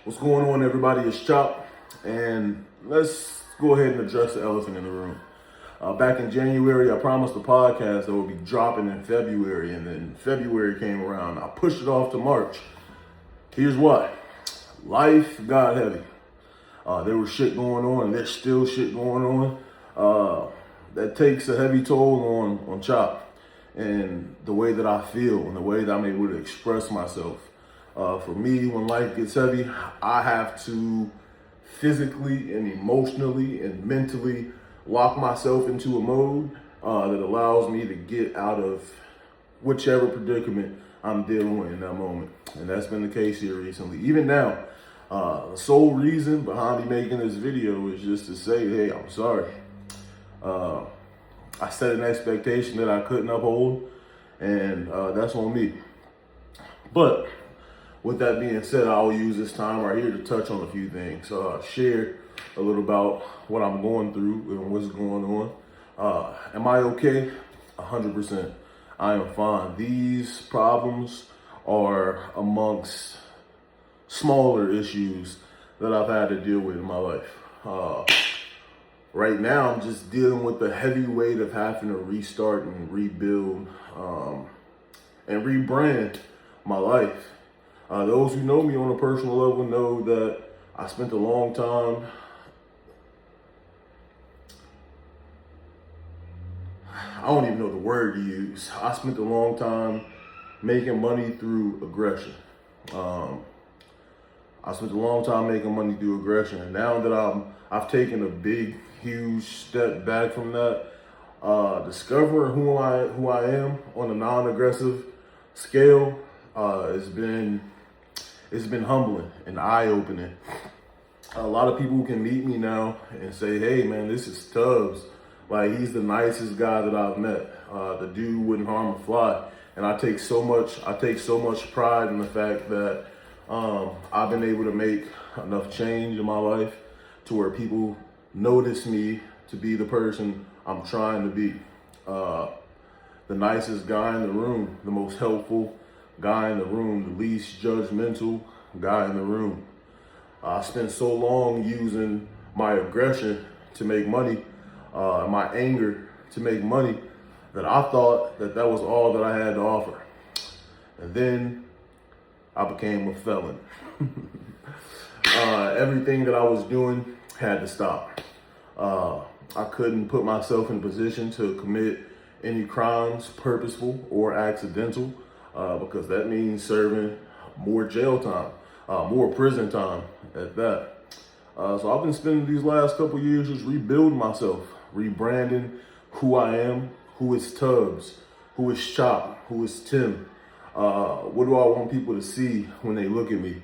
What's going on, everybody? It's Chop, and let's go ahead and address the elephant in the room. Back in January, I promised the podcast that would be dropping in February, and then February came around. I pushed it off to March. Here's why. Life got heavy. There was shit going on, and there's still shit going on. That takes a heavy toll on Chop and the way that I feel and the way that I'm able to express myself. For me, when life gets heavy, I have to physically and emotionally and mentally lock myself into a mode that allows me to get out of whichever predicament I'm dealing with in that moment. And that's been the case here recently. Even now, the sole reason behind me making this video is just to say, hey, I'm sorry. I set an expectation that I couldn't uphold, and that's on me. But with that being said, I'll use this time right here to touch on a few things. Share a little about what I'm going through and what's going on. Am I okay? 100%. I am fine. These problems are amongst smaller issues that I've had to deal with in my life. Right now, I'm just dealing with the heavy weight of having to restart and rebuild and rebrand my life. Those who know me on a personal level know that I spent a long time I don't even know the word to use. I spent a long time making money through aggression. I spent a long time making money through aggression, and now that I've taken a big, huge step back from that, discovering who I am on a non-aggressive scale, it's been humbling and eye-opening. A lot of people can meet me now and say, hey man, this is Tubbs. Like, he's the nicest guy that I've met. The dude wouldn't harm a fly. And I take so much pride in the fact that I've been able to make enough change in my life to where people notice me to be the person I'm trying to be. The nicest guy in the room, the most helpful guy in the room, the least judgmental guy in the room. I spent so long using my aggression to make money, my anger to make money, that I thought that was all that I had to offer. And then I became a felon. Everything that I was doing had to stop. I couldn't put myself in a position to commit any crimes, purposeful or accidental, because that means serving more jail time, more prison time at that. So I've been spending these last couple years just rebuilding myself, rebranding who I am, who is Tubbs, who is Chop, who is Tim. What do I want people to see when they look at me?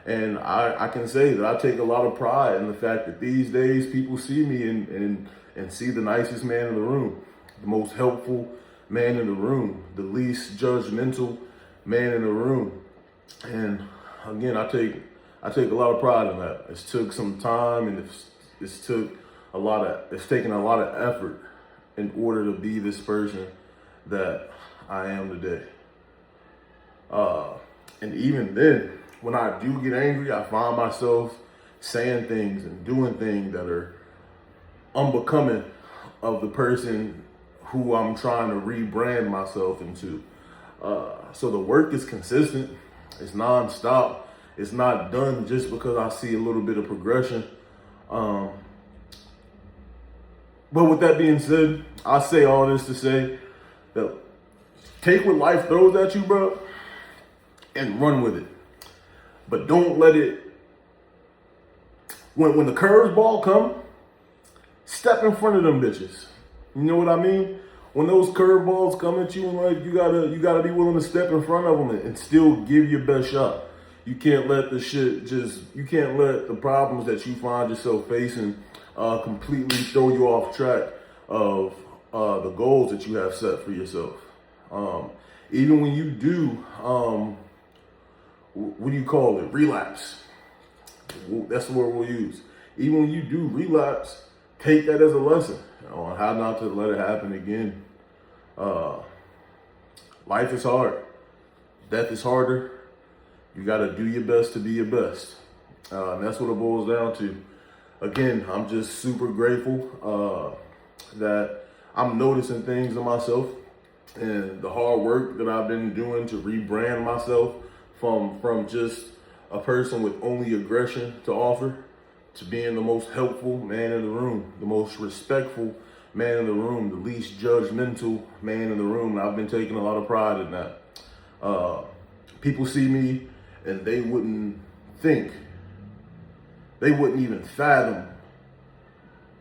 And I can say that I take a lot of pride in the fact that these days people see me and see the nicest man in the room, the most helpful man in the room, the least judgmental man in the room. And again, I take a lot of pride in that. It's took some time, and it's taken a lot of effort in order to be this person that I am today. And even then, when I do get angry, I find myself saying things and doing things that are unbecoming of the person who I'm trying to rebrand myself into. So the work is consistent. It's nonstop. It's not done just because I see a little bit of progression. But with that being said, I say all this to say that take what life throws at you, bro, and run with it. But don't let it, when the curveball come, step in front of them bitches. You know what I mean? When those curveballs come at you, like, you gotta be willing to step in front of them and still give your best shot. You can't let you can't let the problems that you find yourself facing completely throw you off track of the goals that you have set for yourself. Even when you do, what do you call it? Relapse. That's the word we'll use. Even when you do relapse, take that as a lesson on how not to let it happen again. Life is hard. Death is harder. You got to do your best to be your best. And that's what it boils down to. Again, I'm just super grateful that I'm noticing things in myself and the hard work that I've been doing to rebrand myself from just a person with only aggression to offer to being the most helpful man in the room, the most respectful man in the room, the least judgmental man in the room. And I've been taking a lot of pride in that. People see me and they wouldn't even fathom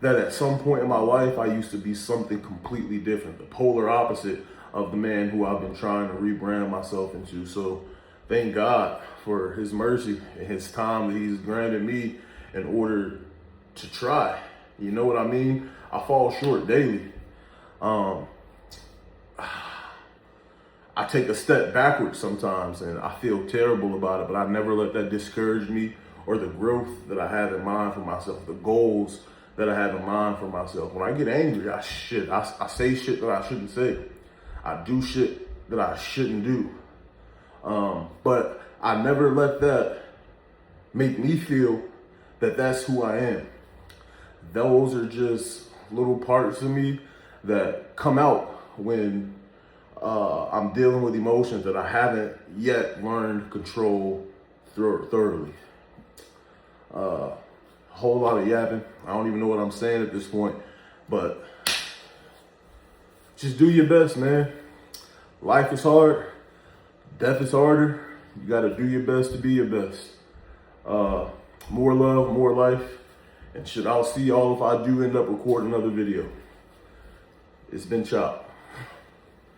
that at some point in my life, I used to be something completely different, the polar opposite of the man who I've been trying to rebrand myself into. So thank God for his mercy and his time that he's granted me in order to try. You know what I mean? I fall short daily. I take a step backwards sometimes and I feel terrible about it, but I never let that discourage me or the growth that I have in mind for myself, the goals that I have in mind for myself. When I get angry, I say shit that I shouldn't say. I do shit that I shouldn't do. But I never let that make me feel that that's who I am. Those are just little parts of me that come out when I'm dealing with emotions that I haven't yet learned to control thoroughly. Whole lot of yapping. I don't even know what I'm saying at this point, but just do your best, man. Life is hard. Death is harder. You got to do your best to be your best. More love, more life. And shit, I'll see y'all if I do end up recording another video. It's been Chop.